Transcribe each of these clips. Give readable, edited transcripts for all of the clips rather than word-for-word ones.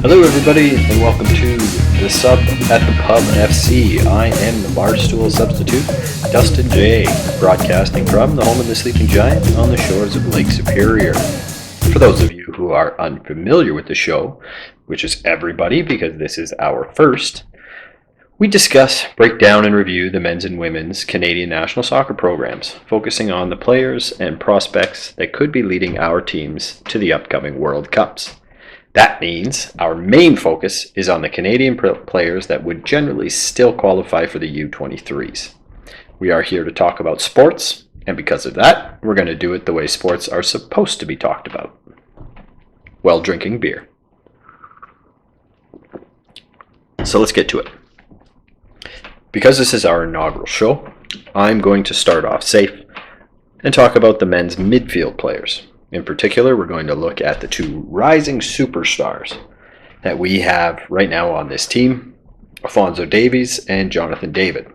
Hello everybody and welcome to the Sub at the Pub FC. I am the Barstool substitute, Dustin J, broadcasting from the home of the Sleeping Giant on the shores of Lake Superior. For those of you who are unfamiliar with the show, which is everybody because this is our first, we discuss, break down, and review the men's and women's Canadian national soccer programs, focusing on the players and prospects that could be leading our teams to the upcoming World Cups. That means our main focus is on the Canadian players that would generally still qualify for the U23s. We are here to talk about sports, and because of that, we're going to do it the way sports are supposed to be talked about, while drinking beer. So let's get to it. Because this is our inaugural show, I'm going to start off safe and talk about the men's midfield players. In particular, we're going to look at the two rising superstars that we have right now on this team, Alphonso Davies and Jonathan David.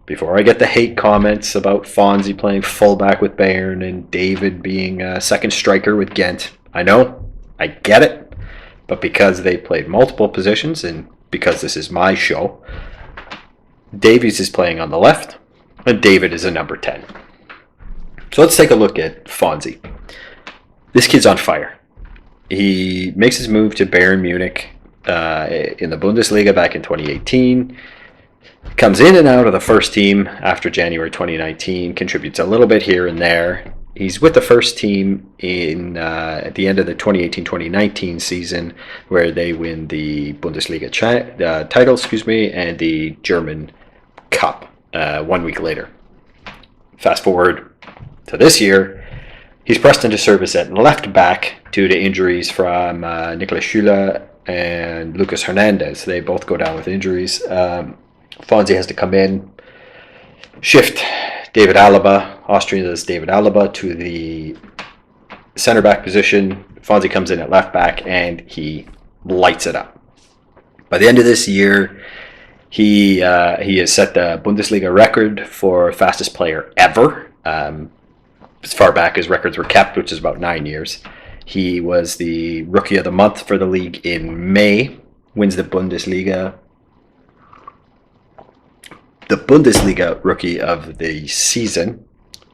Before I get the hate comments about Phonzie playing fullback with Bayern and David being a second striker with Ghent, I know, I get it, but because they played multiple positions and because this is my show, Davies is playing on the left and David is a number 10. So let's take a look at Phonzie. This kid's on fire. He makes his move to Bayern Munich in the Bundesliga back in 2018. Comes in and out of the first team after January 2019. Contributes a little bit here and there. He's with the first team at the end of the 2018-2019 season, where they win the Bundesliga title, and the German Cup 1 week later. Fast forward to this year, he's pressed into service at left back due to injuries from Niklas Cyle and Lucas Hernandez. They both go down with injuries. Phonzie has to come in, shift David Alaba, Austria's David Alaba, to the center back position. Phonzie comes in at left back and he lights it up. By the end of this year, he has set the Bundesliga record for fastest player ever. As far back as records were kept, which is about 9 years. He was the Rookie of the Month for the league in May, wins the Bundesliga Rookie of the Season.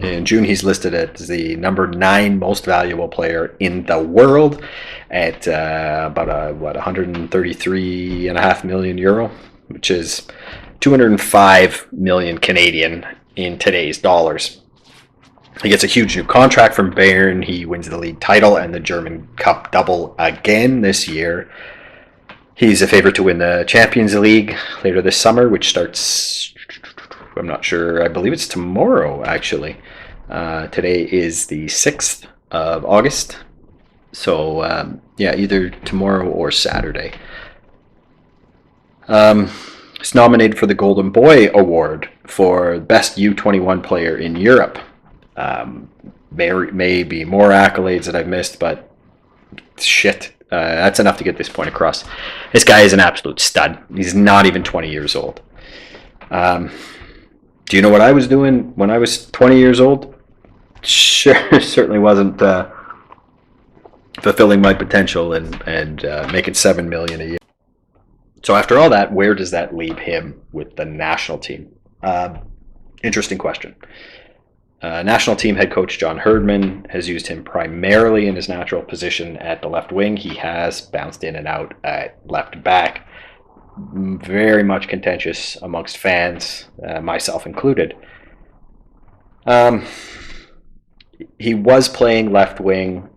In June, he's listed as the number 9 most valuable player in the world at about 133.5 million euro, which is 205 million Canadian in today's dollars. He gets a huge new contract from Bayern. He wins the league title and the German Cup double again this year. He's a favorite to win the Champions League later this summer, which starts, I'm not sure, I believe it's tomorrow actually. Today is the 6th of August. So either tomorrow or Saturday. He's nominated for the Golden Boy Award for Best U21 Player in Europe. Maybe more accolades that I've missed, but shit, that's enough to get this point across. This guy is an absolute stud. He's not even 20 years old. Do you know what I was doing when I was 20 years old? Sure, certainly wasn't fulfilling my potential and making $7 million a year. So after all that, where does that leave him with the national team? Interesting question. National team head coach John Herdman has used him primarily in his natural position at the left wing. He has bounced in and out at left back. Very much contentious amongst fans, myself included. He was playing left wing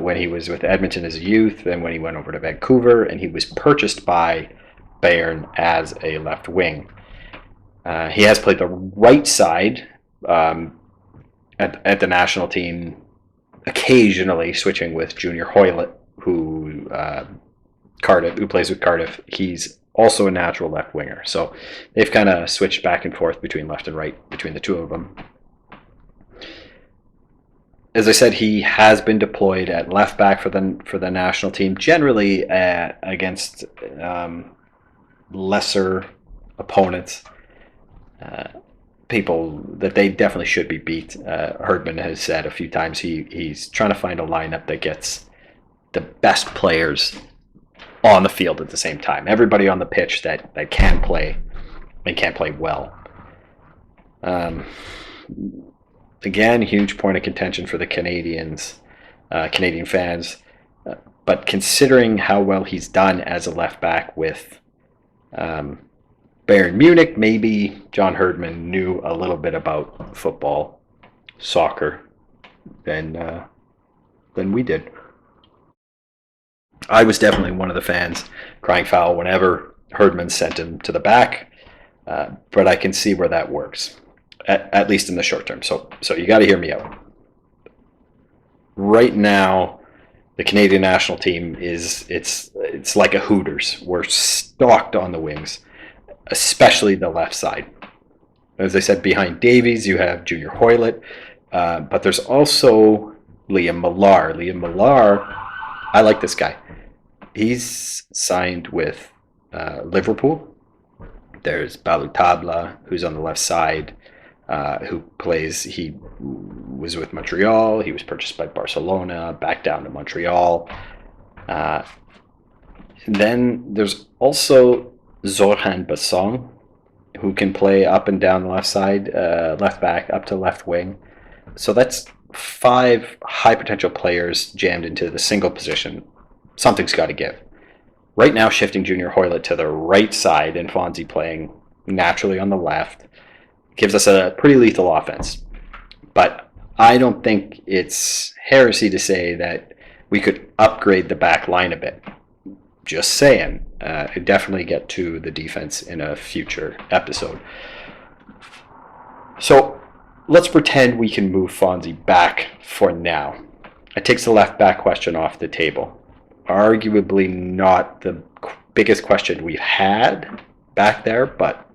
when he was with Edmonton as a youth, and when he went over to Vancouver, and he was purchased by Bayern as a left wing. He has played the right side at the national team, occasionally switching with Junior Hoilett, who plays with Cardiff. He's also a natural left winger, so they've kind of switched back and forth between left and right between the two of them. As I said, he has been deployed at left back for the national team, generally against lesser opponents. People that they definitely should be beat. Herdman has said a few times he's trying to find a lineup that gets the best players on the field at the same time. Everybody on the pitch that can play and can play well. Again, huge point of contention for the Canadian fans. But considering how well he's done as a left back with Bayern Munich, maybe John Herdman knew a little bit about football, soccer, than we did. I was definitely one of the fans crying foul whenever Herdman sent him to the back, but I can see where that works, at least in the short term. So you got to hear me out. Right now, the Canadian national team it's like a Hooters. We're stocked on the wings, especially the left side. As I said, behind Davies, you have Junior Hoilett, but there's also Liam Millar. Liam Millar, I like this guy. He's signed with Liverpool. There's Ballou Tabla, who's on the left side, who plays. He was with Montreal. He was purchased by Barcelona, back down to Montreal. Then there's also Zorhan Bassong, who can play up and down the left side, left back, up to left wing. So that's 5 high potential players jammed into the single position. Something's got to give. Right now, shifting Junior Hoilett to the right side and Phonzie playing naturally on the left gives us a pretty lethal offense. But I don't think it's heresy to say that we could upgrade the back line a bit. Just saying. Definitely get to the defense in a future episode. So let's pretend we can move Phonzie back for now. It takes the left back question off the table. Arguably not the biggest question we've had back there, but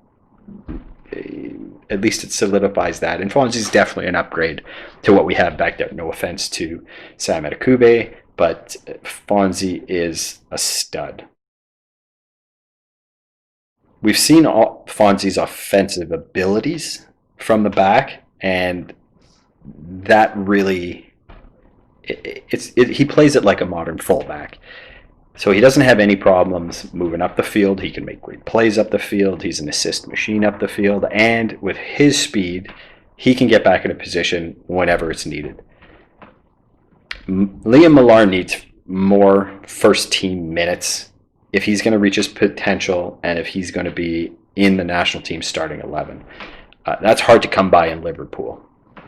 at least it solidifies that. And Phonzie's definitely an upgrade to what we have back there. No offense to Sam Adekugbe, but Phonzie is a stud. We've seen Phonzie's offensive abilities from the back, and that really he plays it like a modern fullback. So he doesn't have any problems moving up the field. He can make great plays up the field. He's an assist machine up the field. And with his speed, he can get back in a position whenever it's needed. Liam Millar needs more first team minutes if he's going to reach his potential and if he's going to be in the national team starting 11. That's hard to come by in Liverpool.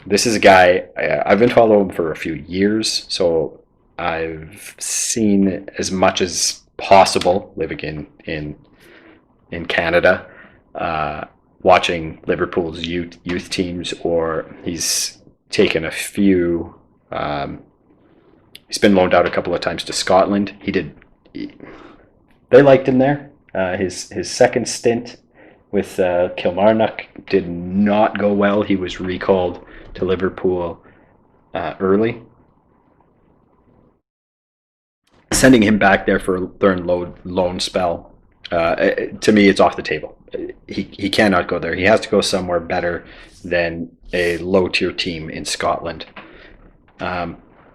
This is a guy, I've been following him for a few years, so I've seen as much as possible living in Canada, watching Liverpool's youth teams, or he's taken a few. He's been loaned out a couple of times to Scotland. They liked him there. His second stint with Kilmarnock did not go well. He was recalled to Liverpool early. Sending him back there for a third loan spell, to me, it's off the table. He cannot go there. He has to go somewhere better than a low-tier team in Scotland.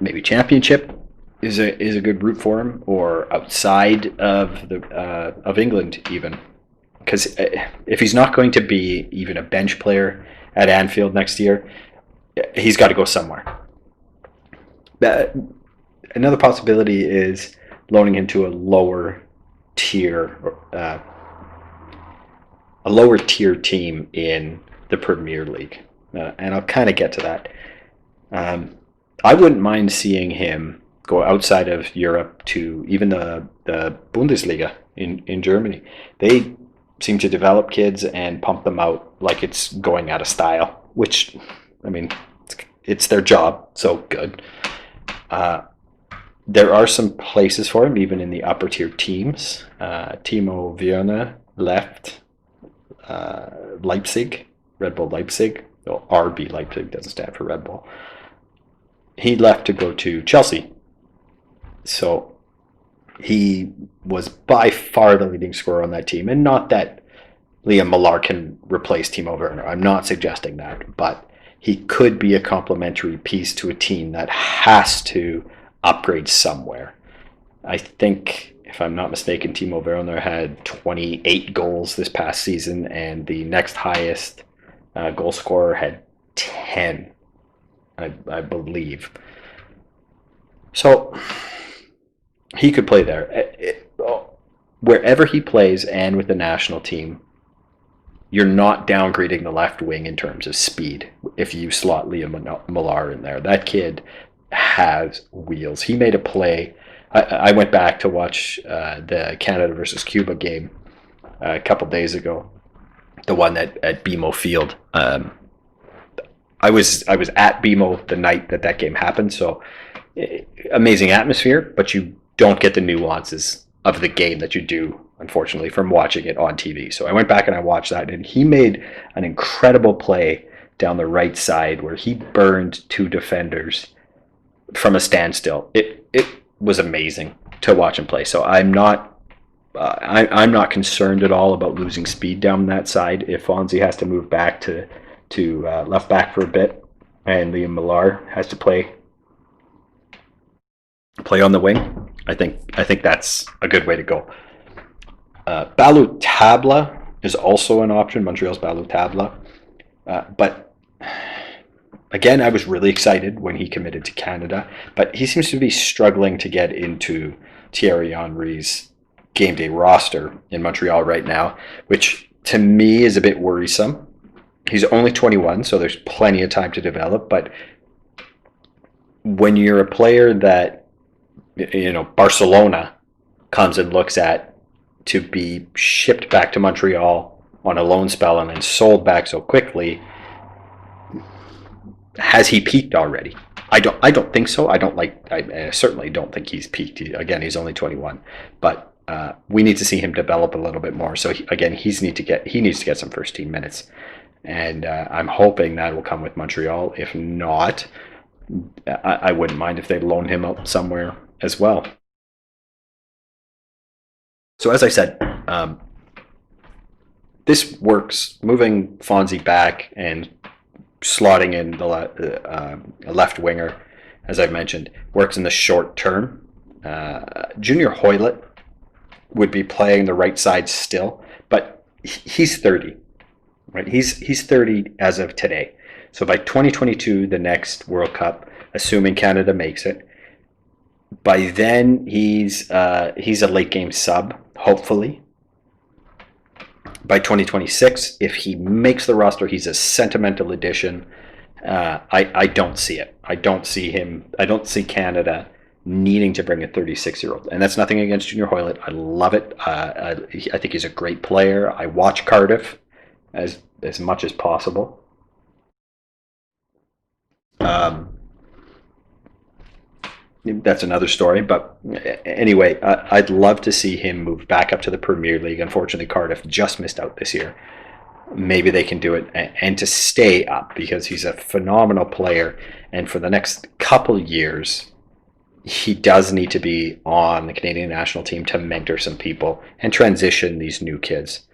Maybe Championship is a good route for him, or outside of England even. Because if he's not going to be even a bench player at Anfield next year, he's got to go somewhere. Another possibility is loaning him to a lower tier team in the Premier League, and I'll kind of get to that. I wouldn't mind seeing him go outside of Europe to even the Bundesliga in Germany. They seem to develop kids and pump them out like it's going out of style, which, I mean, it's their job, so good. There are some places for him, even in the upper tier teams. Timo Werner left Leipzig, Red Bull Leipzig. Well, RB Leipzig doesn't stand for Red Bull. He left to go to Chelsea. So he was by far the leading scorer on that team. And not that Liam Millar can replace Timo Werner. I'm not suggesting that. But he could be a complementary piece to a team that has to upgrade somewhere. I think if I'm not mistaken, Timo Werner had 28 goals this past season, and the next highest goal scorer had 10, I believe. So he could play there. Wherever he plays and with the national team, you're not downgrading the left wing in terms of speed if you slot Liam Millar in there. That kid has wheels. He made a play. I went back to watch the Canada versus Cuba game a couple days ago, the one at BMO Field. I was at BMO the night that game happened, so amazing atmosphere, but you don't get the nuances of the game that you do, unfortunately, from watching it on TV. So I went back and I watched that, and he made an incredible play down the right side where he burned 2 defenders from a standstill. It was amazing to watch him play. So I'm not concerned at all about losing speed down that side. If Phonzie has to move back to left back for a bit, and Liam Millar has to play on the wing, I think that's a good way to go. Ballou Tabla is also an option, Montreal's Ballou Tabla. But again, I was really excited when he committed to Canada, but he seems to be struggling to get into Thierry Henry's game day roster in Montreal right now, which to me is a bit worrisome. He's only 21, so there's plenty of time to develop, but when you're a player that Barcelona comes and looks at to be shipped back to Montreal on a loan spell and then sold back so quickly, has he peaked already? I don't think so. I certainly don't think he's peaked. Again, he's only 21, but we need to see him develop a little bit more. So he needs to get some first team minutes, and I'm hoping that will come with Montreal. If not, I wouldn't mind if they loan him out somewhere as well. So as I said, this works. Moving Phonzie back and slotting in the left winger, as I've mentioned, works in the short term. Junior Hoilett would be playing the right side still, but he's 30, right? He's 30 as of today. So by 2022, the next World Cup, assuming Canada makes it, by then he's a late game sub, hopefully. By 2026, if he makes the roster, he's a sentimental addition. I don't see it. I don't see Canada needing to bring a 36-year-old. And that's nothing against Junior Hoilett. I love it. I think he's a great player. I watch Cardiff as much as possible. That's another story, but anyway, I'd love to see him move back up to the Premier League. Unfortunately, Cardiff just missed out this year. Maybe they can do it, and to stay up, because he's a phenomenal player, and for the next couple years, he does need to be on the Canadian national team to mentor some people and transition these new kids.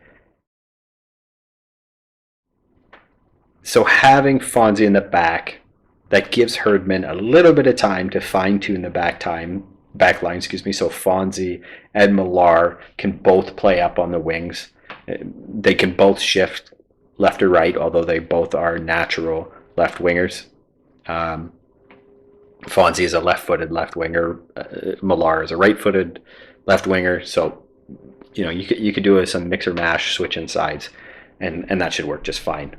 So having Phonzie in the back, that gives Herdman a little bit of time to fine-tune the back line, so Phonzie and Millar can both play up on the wings. They can both shift left or right, although they both are natural left wingers. Phonzie is a left-footed left winger. Millar is a right-footed left winger. So, you could do some mix or mash, switch in sides, and that should work just fine.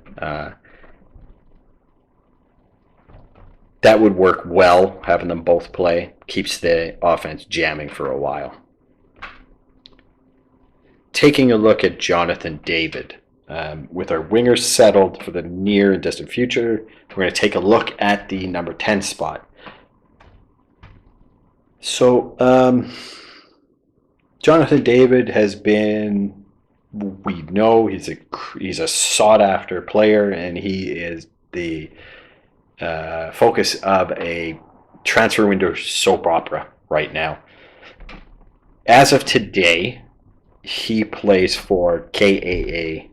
That would work well, having them both play. Keeps the offense jamming for a while. Taking a look at Jonathan David. With our wingers settled for the near and distant future, we're going to take a look at the number 10 spot. So, Jonathan David has been, we know he's a sought-after player, and he is the focus of a transfer window soap opera right now. As of today, he plays for KAA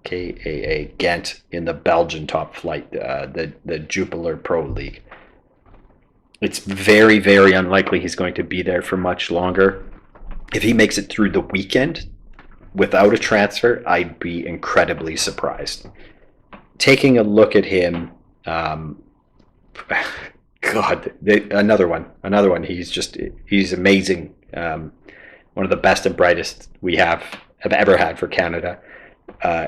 Ghent in the Belgian top flight, the Jupiler Pro League. It's very, very unlikely he's going to be there for much longer. if he makes it through the weekend without a transfer, I'd be incredibly surprised. Taking a look at him, God, another one. He's amazing. One of the best and brightest we have ever had for Canada,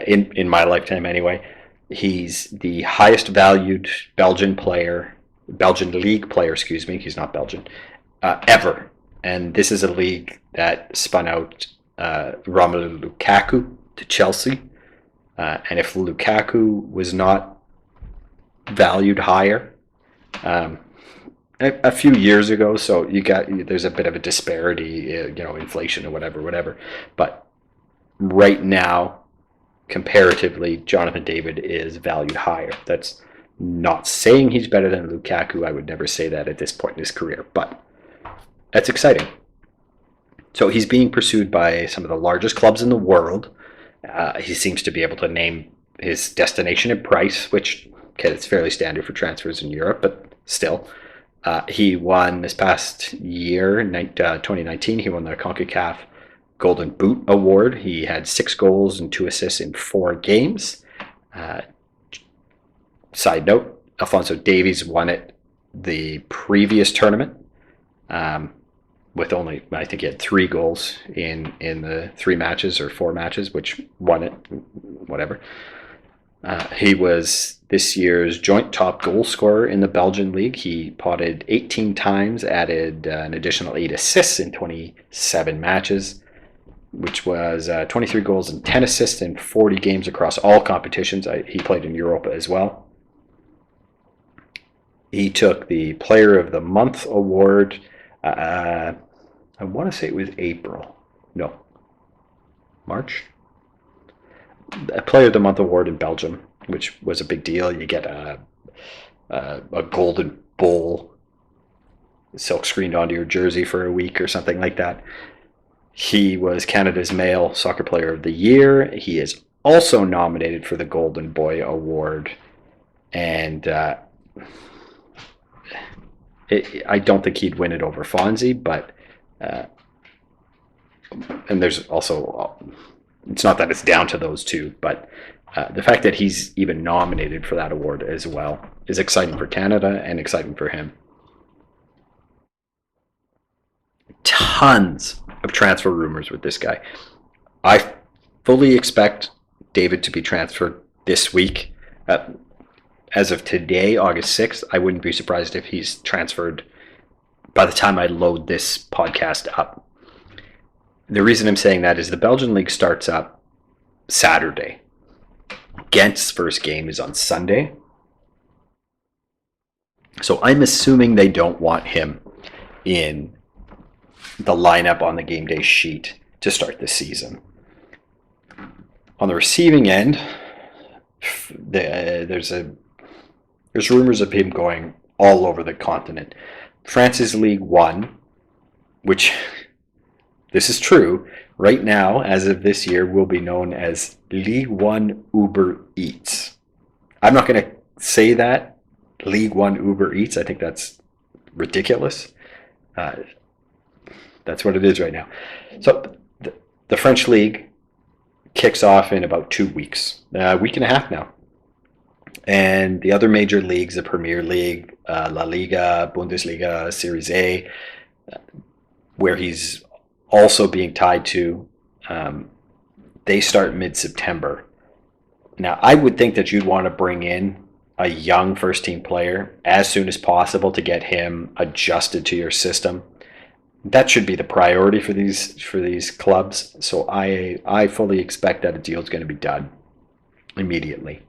in my lifetime anyway. He's the highest valued Belgian league player, excuse me. He's not Belgian, ever. And this is a league that spun out Romelu Lukaku to Chelsea. And if Lukaku was not valued higher a few years ago, so there's a bit of a disparity, inflation or whatever. But right now, comparatively, Jonathan David is valued higher. That's not saying he's better than Lukaku. I would never say that at this point in his career, but that's exciting. So he's being pursued by some of the largest clubs in the world. He seems to be able to name his destination and price, which, okay, it's fairly standard for transfers in Europe, but still. He won this past year, 2019, he won the CONCACAF Golden Boot Award. He had 6 goals and 2 assists in 4 games. Side note, Alphonso Davies won it the previous tournament with only, I think he had 3 goals in the 3 matches or 4 matches, which won it, whatever. He was this year's joint top goal scorer in the Belgian league. He potted 18 times, added an additional 8 assists in 27 matches, which was 23 goals and 10 assists in 40 games across all competitions. He played in Europa as well. He took the Player of the Month award. I want to say it was March. A Player of the Month award in Belgium, which was a big deal. You get a golden bowl silk screened onto your jersey for a week or something like that. He was Canada's Male Soccer Player of the Year. He is also nominated for the Golden Boy Award. And I don't think he'd win it over Phonzie, but and there's also, it's not that it's down to those two, but the fact that he's even nominated for that award as well is exciting for Canada and exciting for him. Tons of transfer rumors with this guy. I fully expect David to be transferred this week. As of today, August 6th, I wouldn't be surprised if he's transferred by the time I load this podcast up. The reason I'm saying that is the Belgian league starts up Saturday. Ghent's first game is on Sunday. So I'm assuming they don't want him in the lineup on the game day sheet to start the season. On the receiving end, there's rumors of him going all over the continent. France's League 1, which, this is true, right now, as of this year, will be known as League 1 Uber Eats. I'm not going to say that, League 1 Uber Eats. I think that's ridiculous. That's what it is right now. So the French League kicks off in about 2 weeks, a week and a half now. And the other major leagues, the Premier League, La Liga, Bundesliga, Series A, where he's also being tied to, they start mid-September. Now, I would think that you'd want to bring in a young first-team player as soon as possible to get him adjusted to your system. That should be the priority for these clubs. So I fully expect that a deal is going to be done immediately.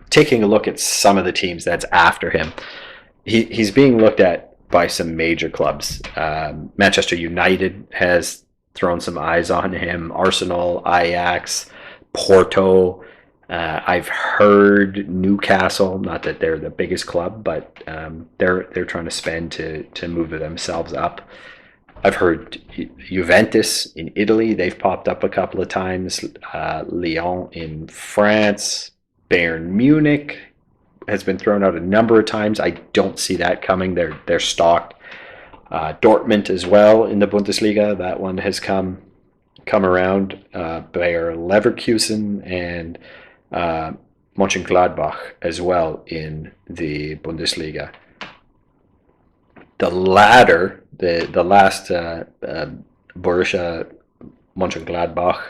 Taking a look at some of the teams that's after him, he's being looked at by some major clubs. Manchester United has thrown some eyes on him. Arsenal, Ajax, Porto. I've heard Newcastle, not that they're the biggest club, but they're trying to spend to move themselves up. I've heard Juventus in Italy, they've popped up a couple of times. Lyon in France, Bayern Munich has been thrown out a number of times. I don't see that coming. They're stocked. Dortmund as well in the Bundesliga. That one has come around. Bayer Leverkusen and Mönchengladbach as well in the Bundesliga. The latter, the last Borussia Mönchengladbach,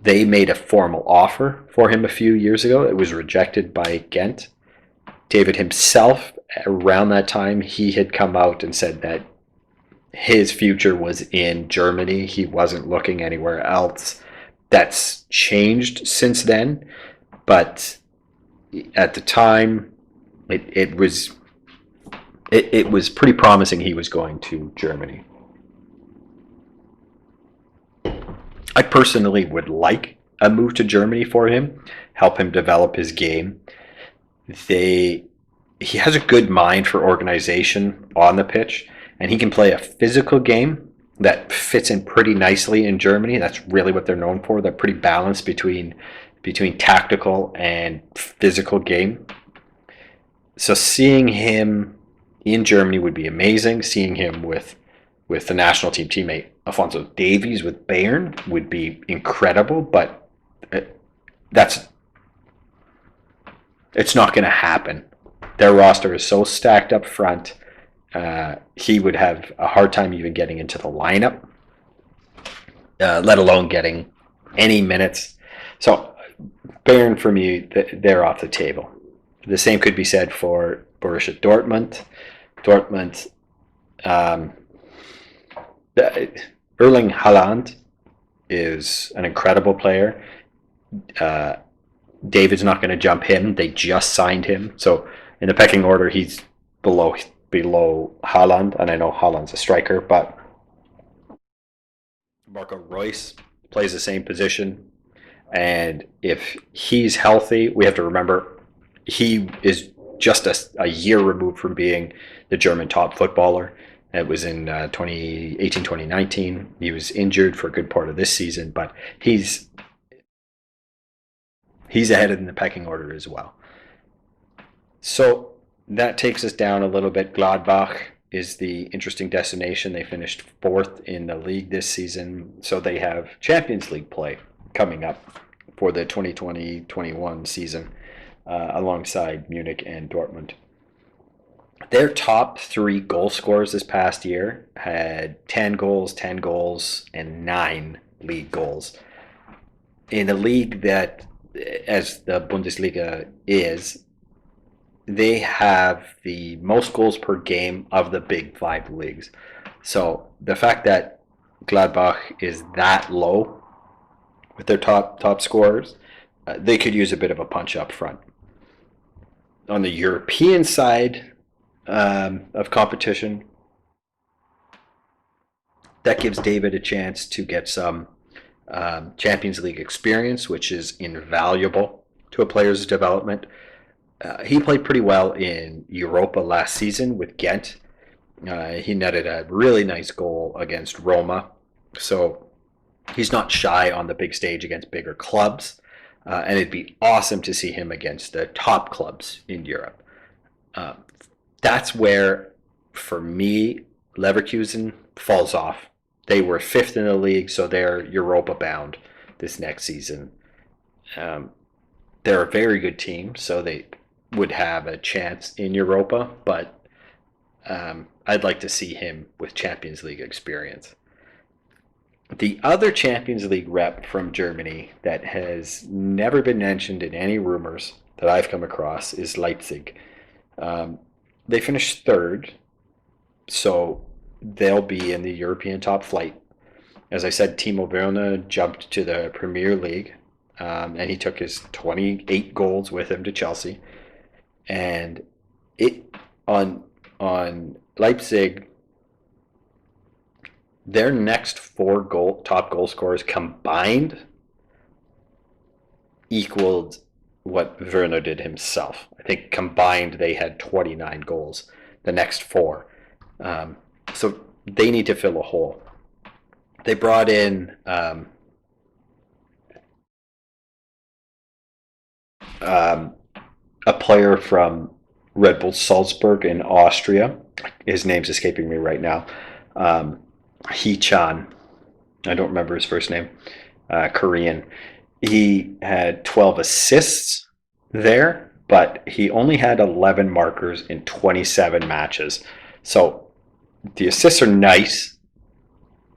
they made a formal offer for him a few years ago. It was rejected by Ghent. David himself, around that time, he had come out and said that his future was in Germany. He wasn't looking anywhere else. That's changed since then, but at the time, it was pretty promising he was going to Germany. I personally would like a move to Germany for him, help him develop his game. He has a good mind for organization on the pitch, and he can play a physical game that fits in pretty nicely in Germany. That's really what they're known for. They're pretty balanced between tactical and physical game. So seeing him in Germany would be amazing. Seeing him with the national team teammate Alphonso Davies with Bayern would be incredible, but it's not going to happen. Their roster is so stacked up front. He would have a hard time even getting into the lineup, let alone getting any minutes. So Bayern, for me, they're off the table. The same could be said for Borussia Dortmund. Erling Haaland is an incredible player. David's not going to jump him. They just signed him. So in the pecking order, he's below Haaland. And I know Haaland's a striker, but Marco Reus plays the same position. And if he's healthy, we have to remember he is just a year removed from being the German top footballer. It was in 2018-2019. He was injured for a good part of this season, but he's ahead in the pecking order as well. So that takes us down a little bit. Gladbach is the interesting destination. They finished 4th in the league this season, so they have Champions League play coming up for the 2020-21 season alongside Munich and Dortmund. Their top 3 goal scorers this past year had 10 goals, and 9 league goals. In a league that, as the Bundesliga is, they have the most goals per game of the big 5 leagues. So the fact that Gladbach is that low with their top scorers, they could use a bit of a punch up front. On the European side of competition, that gives David a chance to get some Champions League experience, which is invaluable to a player's development. He played pretty well in Europa last season with Ghent. He netted a really nice goal against Roma, so he's not shy on the big stage against bigger clubs, and it'd be awesome to see him against the top clubs in Europe. That's where, for me, Leverkusen falls off. They were 5th in the league, so they're Europa bound this next season. They're a very good team, so they would have a chance in Europa, but I'd like to see him with Champions League experience. The other Champions League rep from Germany that has never been mentioned in any rumors that I've come across is Leipzig. They finished 3rd, so they'll be in the European top flight. As I said, Timo Werner jumped to the Premier League, and he took his 28 goals with him to Chelsea. And on Leipzig, their next 4 top goal scorers combined equaled what Werner did himself. I think combined they had 29 goals, the next 4. So they need to fill a hole. They brought in a player from Red Bull Salzburg in Austria his name's escaping me right now. Hee-chan. I don't remember his first name. Korean. He had 12 assists there, but he only had 11 markers in 27 matches. So the assists are nice,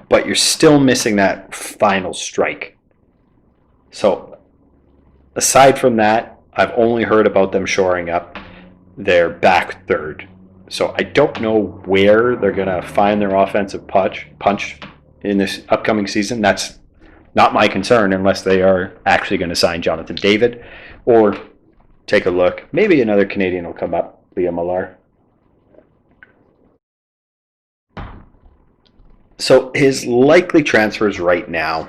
but you're still missing that final strike. So aside from that, I've only heard about them shoring up their back third. So I don't know where they're going to find their offensive punch in this upcoming season. That's not my concern unless they are actually going to sign Jonathan David or take a look. Maybe another Canadian will come up, Liam Millar. So his likely transfers right now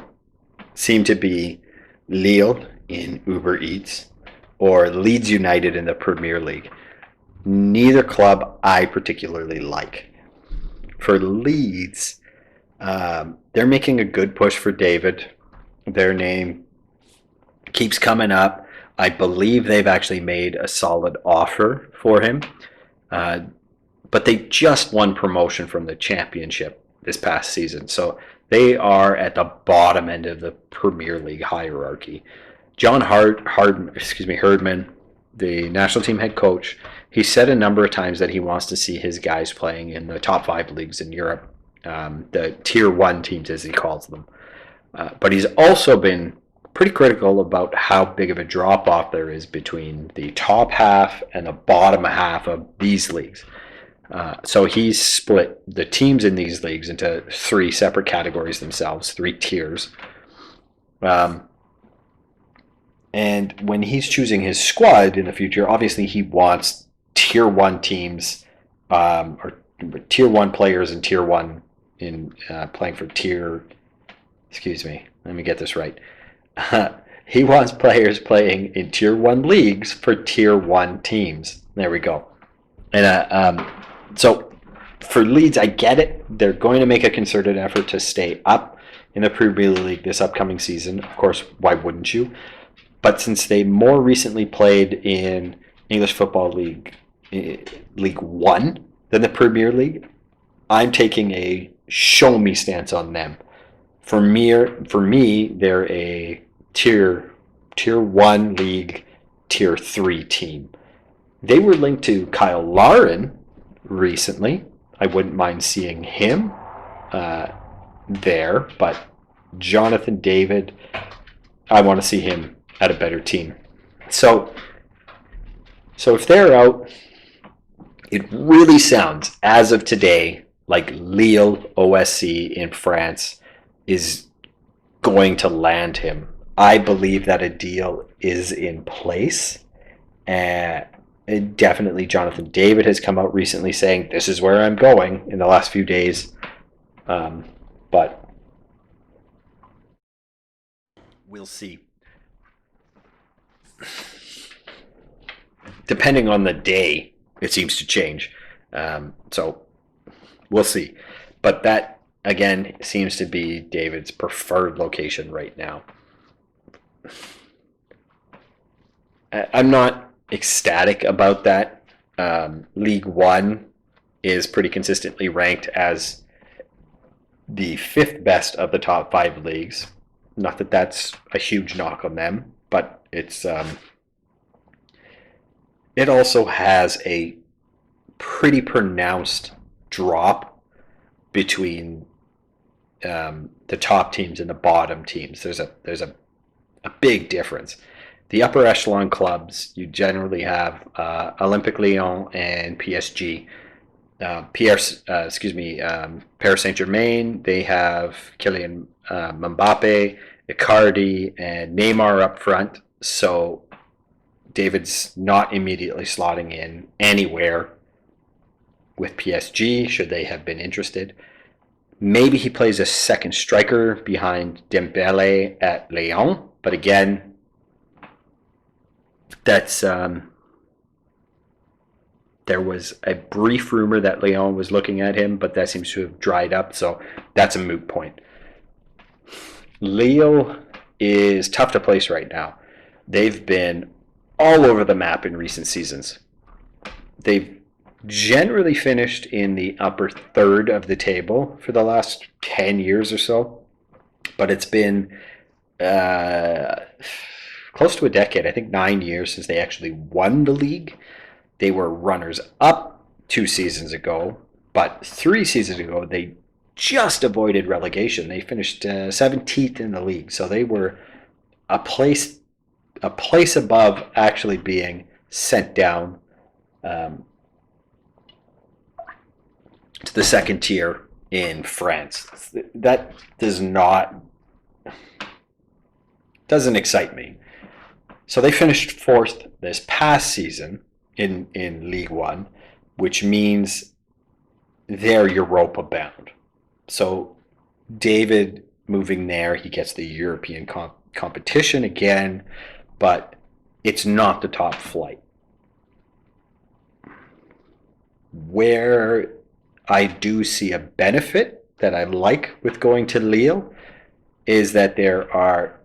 seem to be Lille in Uber Eats or Leeds United in the Premier League. Neither club I particularly like. For Leeds, they're making a good push for David. Their name keeps coming up. I believe they've actually made a solid offer for him. But they just won promotion from the Championship this past season. So they are at the bottom end of the Premier League hierarchy. John Herdman, the national team head coach, he said a number of times that he wants to see his guys playing in the top 5 leagues in Europe, the tier 1 teams as he calls them. But he's also been pretty critical about how big of a drop-off there is between the top half and the bottom half of these leagues. So he's split the teams in these leagues into 3 separate categories themselves, 3 tiers. And when he's choosing his squad in the future, obviously he wants tier 1 teams, or tier 1 players and tier 1 in playing for tier... Excuse me, let me get this right. He wants players playing in tier 1 leagues for tier 1 teams. There we go. And so for Leeds, I get it. They're going to make a concerted effort to stay up in the Premier League this upcoming season. Of course, why wouldn't you? But since they more recently played in English Football League, League 1 than the Premier League, I'm taking a show-me stance on them. For me, they're a tier 1 league, tier 3 team. They were linked to Larin recently. I wouldn't mind seeing him there, but Jonathan David, I want to see him at a better team. So if they're out, it really sounds, as of today, like Lille OSC in France is going to land him. I believe that a deal is in place. Definitely Jonathan David has come out recently saying, this is where I'm going in the last few days. But we'll see. Depending on the day, it seems to change. So we'll see. But that, again, seems to be David's preferred location right now. I'm not ecstatic about that. League 1 is pretty consistently ranked as the 5th best of the top 5 leagues. Not that that's a huge knock on them, but it's it also has a pretty pronounced drop between the top teams and the bottom teams. There's a big difference. The upper echelon clubs, you generally have Olympique Lyon and PSG. Paris Saint-Germain, they have Kylian Mbappe, Icardi, and Neymar up front. So David's not immediately slotting in anywhere with PSG, should they have been interested. Maybe he plays a second striker behind Dembele at Lyon, but again, that's there was a brief rumor that Lyon was looking at him, but that seems to have dried up, so that's a moot point. Lille is tough to place right now. They've been all over the map in recent seasons. They've generally finished in the upper third of the table for the last 10 years or so, but it's been close to a decade, I think 9 years, since they actually won the league. They were runners up 2 seasons ago, but 3 seasons ago they just avoided relegation. They finished 17th in the league, so they were a place above actually being sent down to the second tier in France. That doesn't excite me. So they finished fourth this past season in League One, which means they're Europa bound. So David moving there, he gets the European competition again, but it's not the top flight. Where I do see a benefit that I like with going to Lille is that there are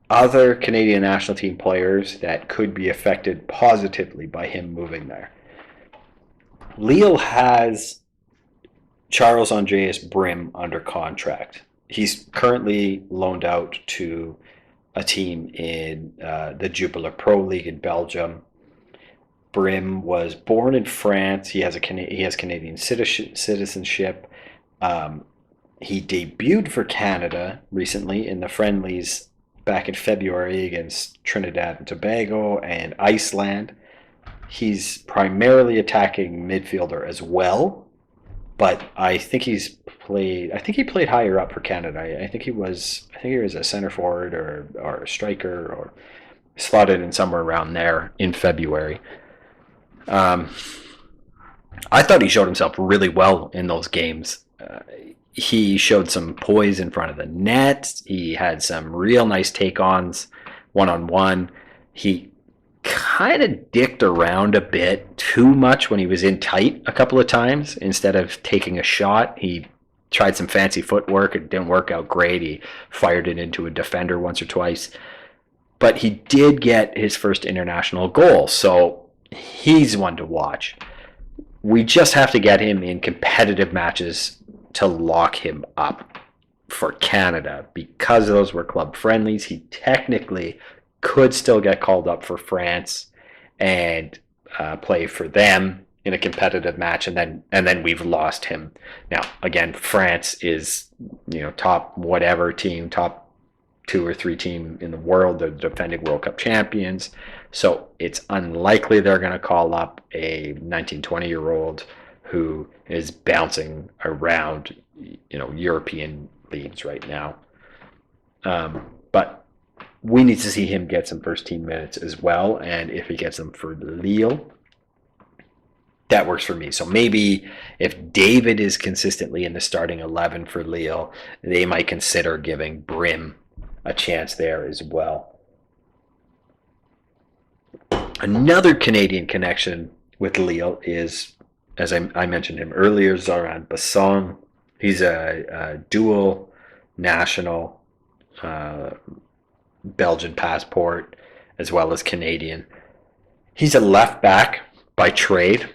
other Canadian national team players that could be affected positively by him moving there. Lille has Charles-Andreas Brym under contract. He's currently loaned out to a team in the Jupiler Pro League in Belgium. Brym was born in France. He has Canadian citizenship. He debuted for Canada recently in the friendlies back in February against Trinidad and Tobago and Iceland. He's primarily attacking midfielder as well, but I think he played higher up for Canada. I think he was a center forward or a striker, or slotted in somewhere around there in February. I thought he showed himself really well in those games. He showed some poise in front of the net. He had some real nice take-ons, one-on-one. He kind of dicked around a bit too much when he was in tight a couple of times. Instead of taking a shot, he tried some fancy footwork. It didn't work out great. He fired it into a defender once or twice. But he did get his first international goal, so he's one to watch. We just have to get him in competitive matches to lock him up for Canada. Because those were club friendlies, he technically could still get called up for France and play for them in a competitive match, and then we've lost him. Now, again, France is, top whatever team, top 2 or 3 team in the world. They're the defending World Cup champions, so it's unlikely they're going to call up a 19, 20-year-old who is bouncing around, European leagues right now. But we need to see him get some first team minutes as well, and if he gets them for Lille, that works for me. So maybe if David is consistently in the starting 11 for Lille, they might consider giving Brym a chance there as well. Another Canadian connection with Lille is, as I mentioned him earlier, Zorhan Bassong. He's a dual national Belgian passport as well as Canadian. He's a left back by trade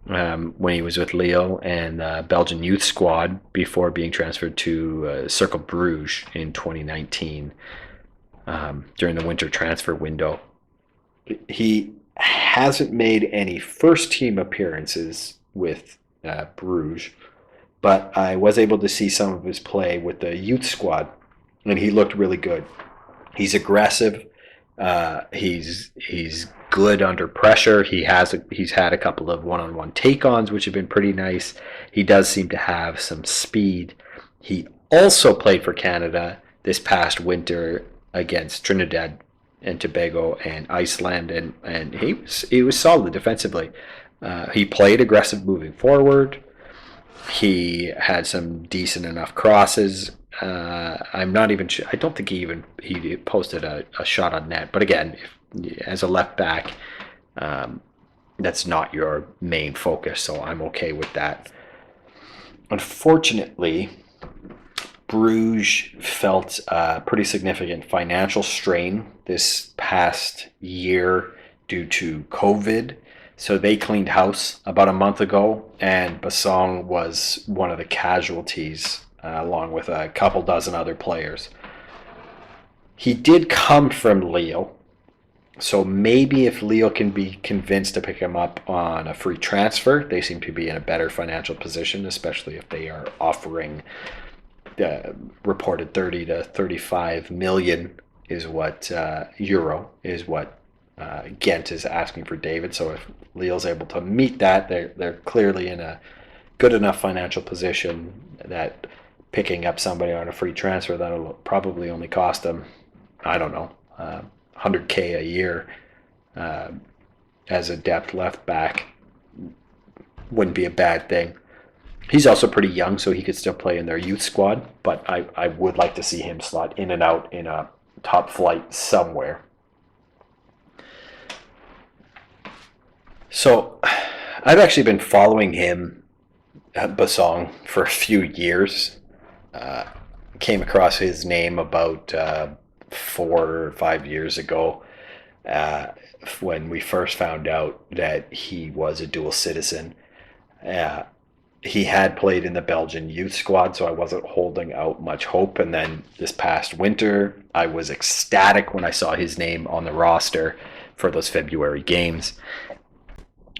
when he was with Lille and the Belgian youth squad before being transferred to Cercle Bruges in 2019 during the winter transfer window. He hasn't made any first team appearances with Bruges, but I was able to see some of his play with the youth squad, and he looked really good. He's aggressive. He's good under pressure. He's had a couple of one-on-one take-ons, which have been pretty nice. He does seem to have some speed. He also played for Canada this past winter against Trinidad and Tobago and Iceland, and he was solid defensively. He played aggressive moving forward. He had some decent enough crosses. I'm not even sure. I don't think he posted a shot on net. But again, as a left back, that's not your main focus, so I'm okay with that. Unfortunately, Bruges felt a pretty significant financial strain this past year due to COVID. So they cleaned house about a month ago, and Bassong was one of the casualties, along with a couple dozen other players. He did come from Lille, so maybe if Lille can be convinced to pick him up on a free transfer, they seem to be in a better financial position, especially if they are offering reported 30 to 35 million is what euro is what Ghent is asking for David. So if Lille's able to meet that, they're clearly in a good enough financial position that picking up somebody on a free transfer that'll probably only cost them, I don't know, 100K a year as a depth left back wouldn't be a bad thing. He's also pretty young, so he could still play in their youth squad, but I would like to see him slot in and out in a top flight somewhere. So I've actually been following him at Bassong for a few years. Came across his name about 4 or 5 years ago when we first found out that he was a dual citizen. He had played in the Belgian youth squad, so I wasn't holding out much hope. And then this past winter, I was ecstatic when I saw his name on the roster for those February games.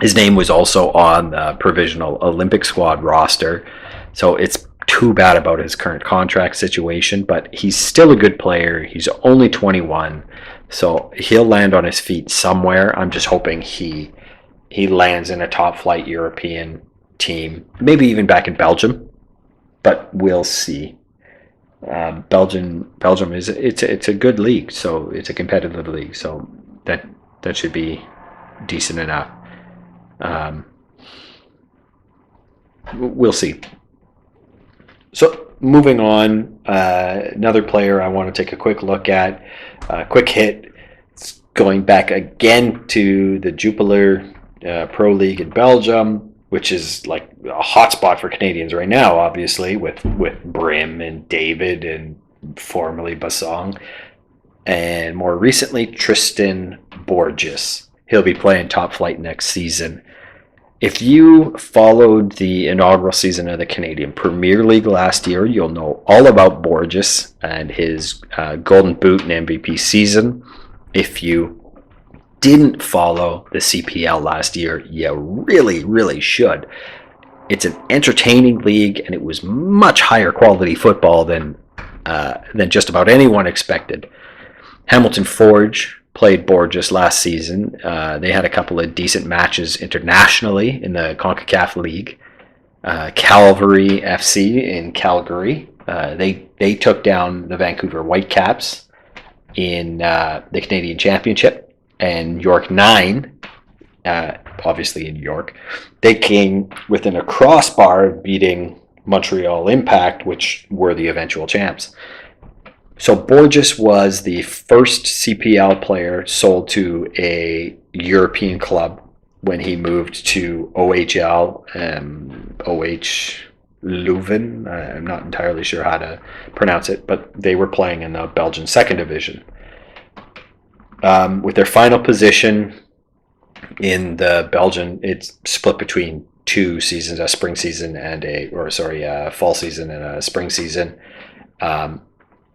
His name was also on the provisional Olympic squad roster, so it's too bad about his current contract situation, but he's still a good player. He's only 21, so he'll land on his feet somewhere. I'm just hoping he lands in a top flight European team, maybe even back in Belgium, but we'll see. Belgium is it's a good league, so it's a competitive league, so that should be decent enough. We'll see. So moving on, another player I want to take a quick look at, quick hit. It's going back again to the Jupiler Pro League in Belgium, which is like a hotspot for Canadians right now, obviously, with Brym and David and formerly Bassong. And more recently, Tristan Borges. He'll be playing top flight next season. If you followed the inaugural season of the Canadian Premier League last year, you'll know all about Borges and his Golden Boot and MVP season. If you didn't follow the CPL last year, you really, really should. It's an entertaining league, and it was much higher quality football than just about anyone expected. Hamilton Forge played Borges last season. They had a couple of decent matches internationally in the CONCACAF League. Calvary FC in Calgary. They took down the Vancouver Whitecaps in the Canadian Championship. And York 9, obviously in York, they came within a crossbar of beating Montreal Impact, which were the eventual champs. So Borges was the first CPL player sold to a European club when he moved to OHL, OH Leuven. I'm not entirely sure how to pronounce it, but they were playing in the Belgian second division. With their final position in the Belgian, it's split between two seasons, a spring season and a fall season and a spring season.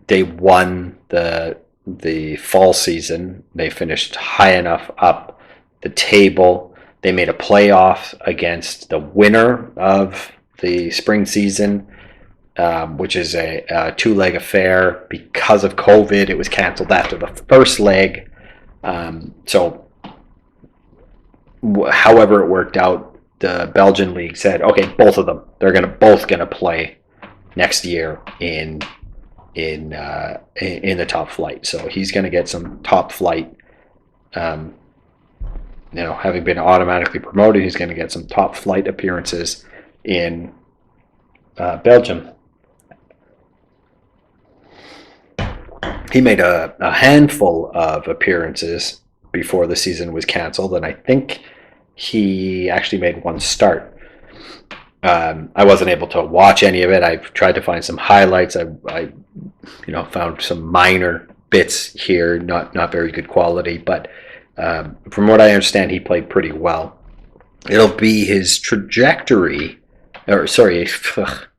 They won the fall season. They finished high enough up the table. They made a playoff against the winner of the spring season, which is a two-leg affair. Because of COVID, it was canceled after the first leg. So however it worked out, the Belgian league said, okay, both of them, they're both gonna play next year in the top flight. So he's going to get some top flight, having been automatically promoted, he's going to get some top flight appearances in Belgium. He made a handful of appearances before the season was canceled, and I think he actually made one start. I wasn't able to watch any of it. I've tried to find some highlights. I found some minor bits here, not very good quality, but from what I understand, he played pretty well. it'll be his trajectory, or sorry,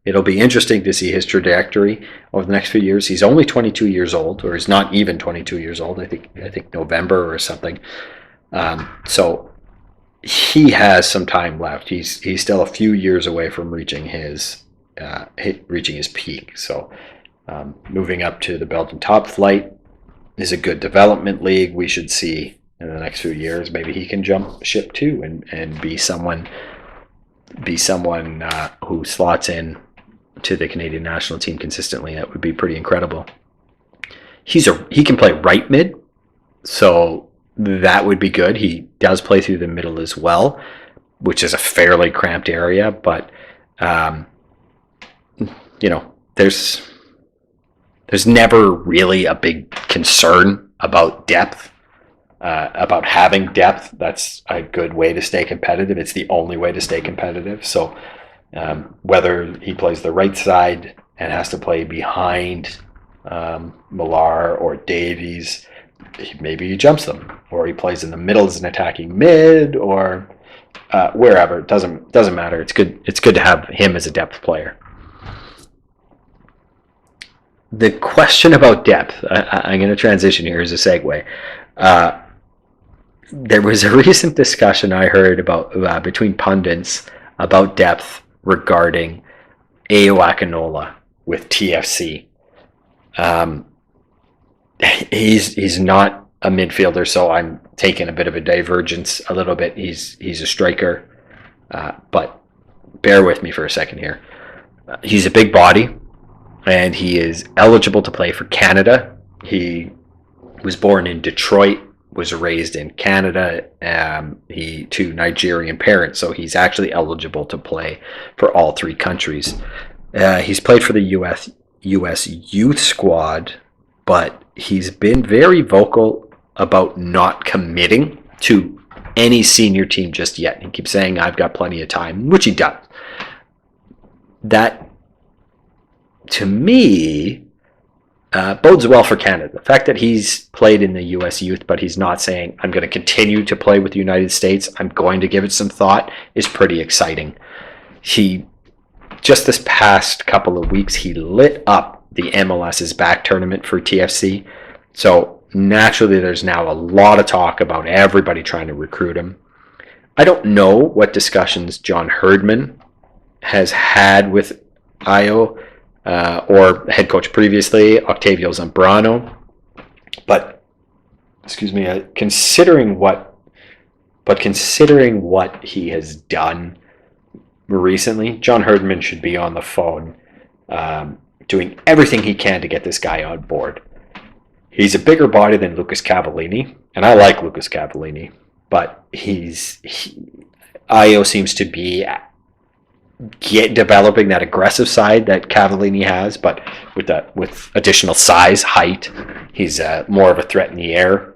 it'll be interesting to see his trajectory over the next few years. He's only 22 years old, or he's not even 22 years old. I think November or something. So he has some time left. He's still a few years away from reaching his peak. So moving up to the Belgian top flight is a good development league. We should see in the next few years maybe he can jump ship too and be someone who slots in to the Canadian national team consistently. That would be pretty incredible. He can play right mid, so that would be good. He does play through the middle as well, which is a fairly cramped area, but there's never really a big concern about depth, about having depth. That's a good way to stay competitive. It's the only way to stay competitive. So whether he plays the right side and has to play behind Millar or Davies, maybe he jumps them, or he plays in the middle as an attacking mid, or wherever. It doesn't matter. It's good to have him as a depth player. The question about depth, I'm going to transition here as a segue. There was a recent discussion I heard about between pundits about depth regarding Ayo Akinola with TFC. He's not a midfielder, so I'm taking a bit of a divergence a little bit. He's a striker, but bear with me for a second here. He's a big body, and he is eligible to play for Canada. He was born in Detroit, was raised in Canada, to Nigerian parents, so he's actually eligible to play for all three countries. He's played for the US youth squad, but he's been very vocal about not committing to any senior team just yet. He keeps saying, I've got plenty of time, which he does. That, to me, bodes well for Canada. The fact that he's played in the US youth, but he's not saying, I'm going to continue to play with the United States, I'm going to give it some thought, is pretty exciting. Just this past couple of weeks, he lit up the MLS's back tournament for TFC. So naturally, there's now a lot of talk about everybody trying to recruit him. I don't know what discussions John Herdman has had with Ayo, or head coach previously, Octavio Zambrano. But, considering what he has done recently, John Herdman should be on the phone doing everything he can to get this guy on board. He's a bigger body than Lucas Cavallini, and I like Lucas Cavallini, but Ayo seems to be developing that aggressive side that Cavallini has, but with additional size, height. He's more of a threat in the air.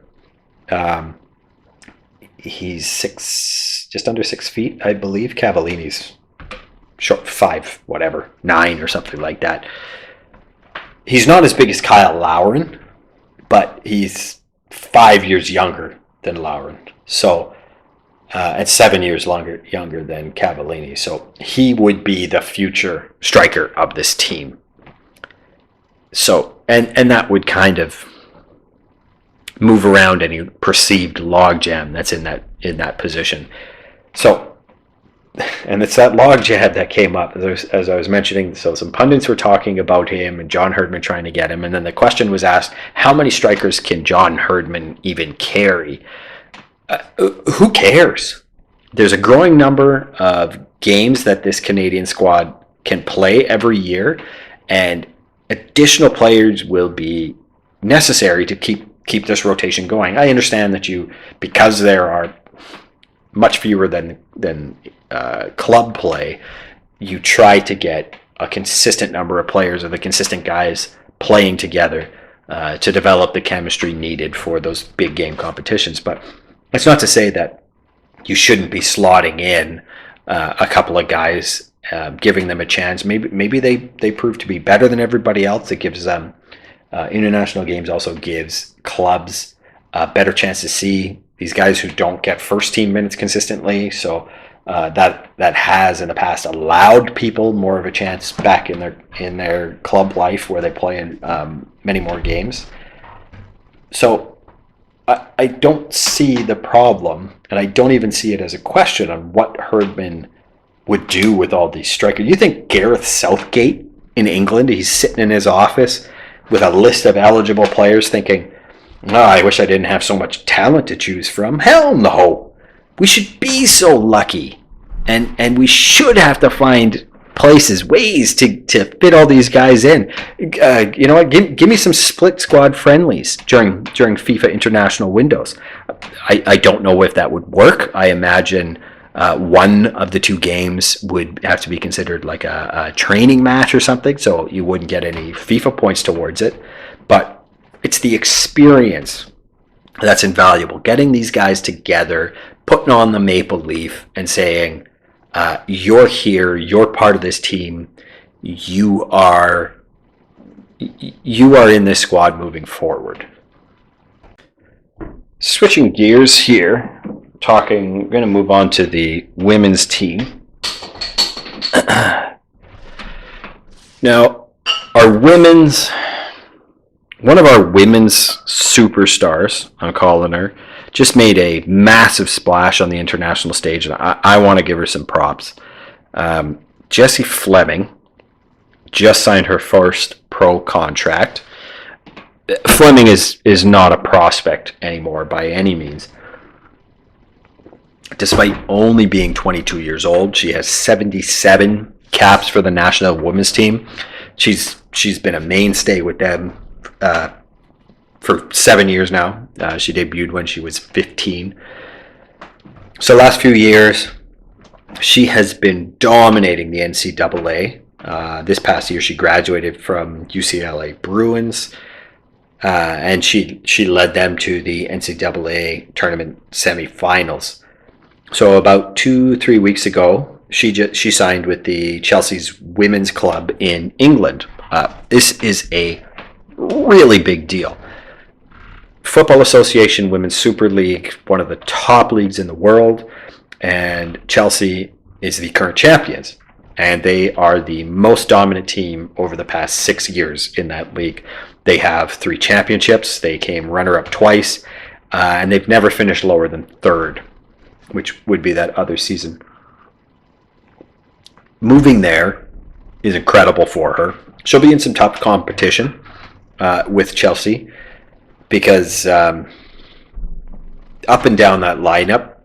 He's just under 6 feet, I believe. Cavallini's short, 9 or something like that. He's not as big as Cyle Larin, but he's 5 years younger than Larin. So, and 7 years younger than Cavallini. So he would be the future striker of this team. So, and that would kind of move around any perceived logjam that's in that position. So, and it's that logjam that came up as I was mentioning. So some pundits were talking about him and John Herdman trying to get him, and then the question was asked: how many strikers can John Herdman even carry? Who cares? There's a growing number of games that this Canadian squad can play every year, and additional players will be necessary to keep this rotation going. I understand that because there are much fewer than club play, you try to get a consistent number of players or the consistent guys playing together to develop the chemistry needed for those big game competitions. But it's not to say that you shouldn't be slotting in a couple of guys, giving them a chance. Maybe they prove to be better than everybody else. It gives them international games, also gives clubs a better chance to see these guys who don't get first team minutes consistently. So that has in the past allowed people more of a chance back in their club life where they play in many more games. So I don't see the problem, and I don't even see it as a question on what Herdman would do with all these strikers. You think Gareth Southgate in England, he's sitting in his office with a list of eligible players thinking, oh, I wish I didn't have so much talent to choose from. Hell no. We should be so lucky. And we should have to find ways to fit all these guys in. You know what? Give me some split squad friendlies during FIFA international windows. I don't know if that would work. I imagine one of the two games would have to be considered like a training match or something, so you wouldn't get any FIFA points towards it. But it's the experience that's invaluable. Getting these guys together, putting on the maple leaf and saying, you're here, you're part of this team, you are in this squad moving forward. Switching gears here, we're going to move on to the women's team. Now, one of our women's superstars, I'm calling her, just made a massive splash on the international stage, and I want to give her some props. Jessie Flemming just signed her first pro contract. Flemming is not a prospect anymore by any means. Despite only being 22 years old, she has 77 caps for the national women's team. She's been a mainstay with them for 7 years now. She debuted when she was 15. So last few years, she has been dominating the NCAA. This past year, she graduated from UCLA Bruins, and she led them to the NCAA tournament semifinals. So about 2-3 weeks ago, she signed with the Chelsea's women's club in England. This is a really big deal. Football Association Women's Super League, one of the top leagues in the world, and Chelsea is the current champions. And they are the most dominant team over the past 6 years in that league. They have 3 championships. They came runner-up twice, and they've never finished lower than third, which would be that other season. Moving there is incredible for her. She'll be in some tough competition with Chelsea because up and down that lineup,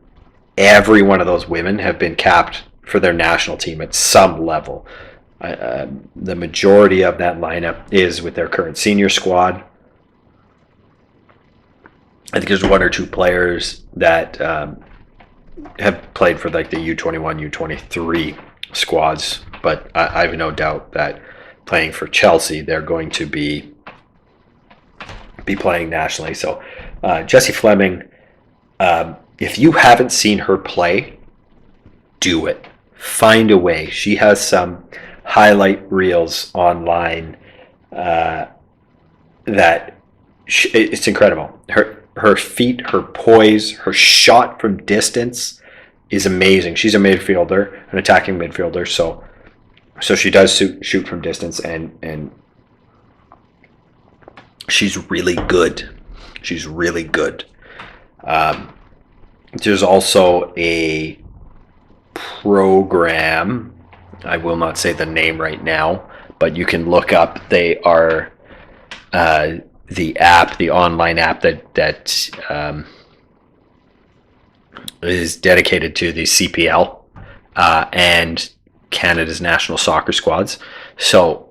every one of those women have been capped for their national team at some level. The majority of that lineup is with their current senior squad. I think there's 1 or 2 players that have played for like the U21, U23 squads, but I have no doubt that playing for Chelsea, they're going to be playing nationally. So Jessie Flemming, if you haven't seen her play, do it. Find a way. She has some highlight reels online it's incredible. Her feet, her poise, her shot from distance is amazing. She's a midfielder, an attacking midfielder, so she does shoot from distance, and she's really good. She's really good. There's also a program, I will not say the name right now, but you can look up. They are the online app that is dedicated to the CPL and Canada's national soccer squads. So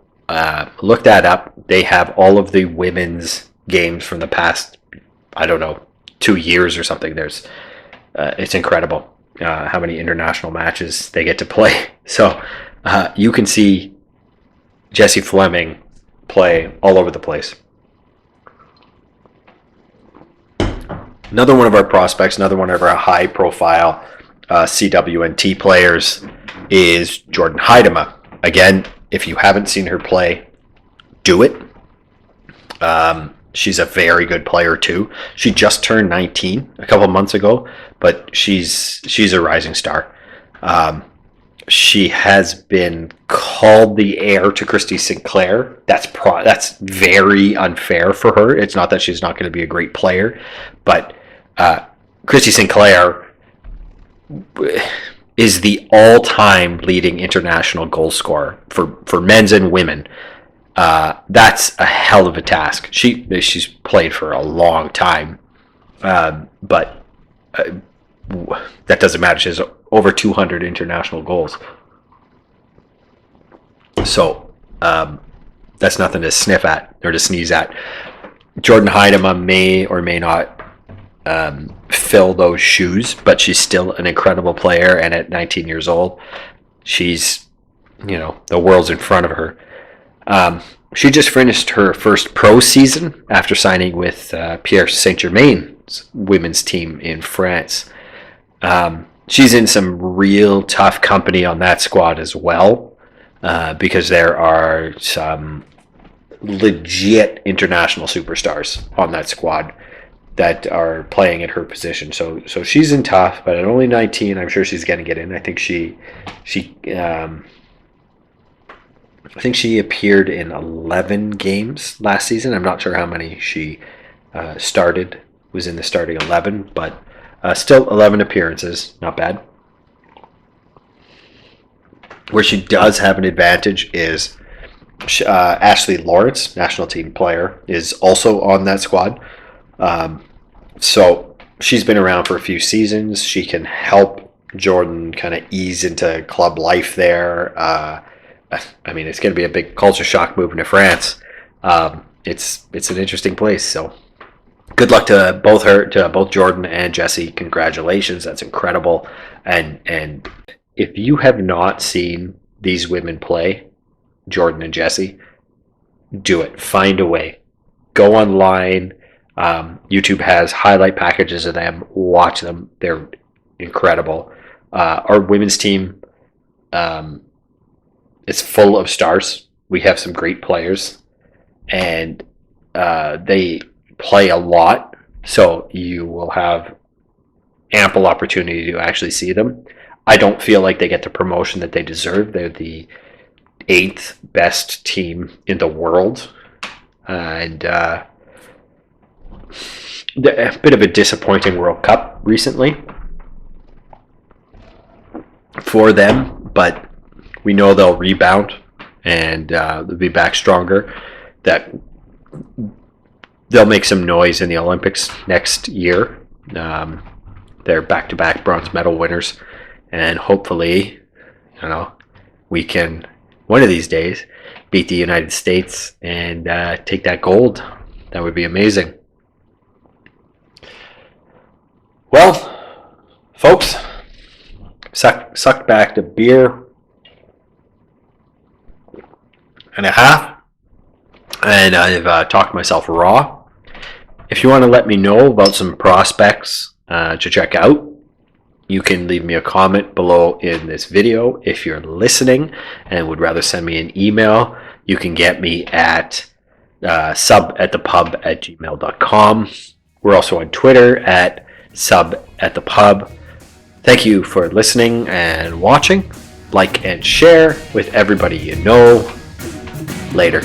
look that up. They have all of the women's games from the past, 2 years or something. It's incredible how many international matches they get to play. So you can see Jessie Flemming play all over the place. Another one of our prospects, another one of our high-profile CWNT players is Jordyn Huitema. Again, if you haven't seen her play, do it. She's a very good player too. She just turned 19 a couple months ago, but she's a rising star. She has been called the heir to Christy Sinclair. That's very unfair for her. It's not that she's not going to be a great player, but Christy Sinclair is the all-time leading international goal scorer for men's and women. That's a hell of a task. She's played for a long time, but that doesn't matter. She has over 200 international goals. So that's nothing to sniff at or to sneeze at. Jordyn Huitema may or may not fill those shoes, but she's still an incredible player. And at 19 years old, she's, the world's in front of her. She just finished her first pro season after signing with Pierre Saint-Germain's women's team in France. She's in some real tough company on that squad as well, because there are some legit international superstars on that squad that are playing at her position. So she's in tough, but at only 19, I'm sure she's going to get in. I think she appeared in 11 games last season. I'm not sure how many she was in the starting 11, but still 11 appearances, not bad. Where she does have an advantage is Ashley Lawrence, national team player, is also on that squad. So she's been around for a few seasons. She can help Jordyn kind of ease into club life there. It's going to be a big culture shock moving to France. It's an interesting place. So good luck to both Jordyn and Jessie. Congratulations, that's incredible. And if you have not seen these women play, Jordyn and Jessie, do it. Find a way. Go online. YouTube has highlight packages of them. Watch them. They're incredible. Our women's team is full of stars. We have some great players, and they play a lot, so you will have ample opportunity to actually see them. I don't feel like they get the promotion that they deserve. They're the 8th best team in the world, and a bit of a disappointing World Cup recently for them, but we know they'll rebound and they'll be back stronger. That they'll make some noise in the Olympics next year. They're back-to-back bronze medal winners, and hopefully, we can one of these days beat the United States and take that gold. That would be amazing. Well, folks, sucked back to beer and a half, and I've talked myself raw. If you want to let me know about some prospects to check out, you can leave me a comment below in this video. If you're listening and would rather send me an email, you can get me at subatthepub@gmail.com. We're also on Twitter at subatthepub. Thank you for listening and watching. Like and share with everybody you know. Later.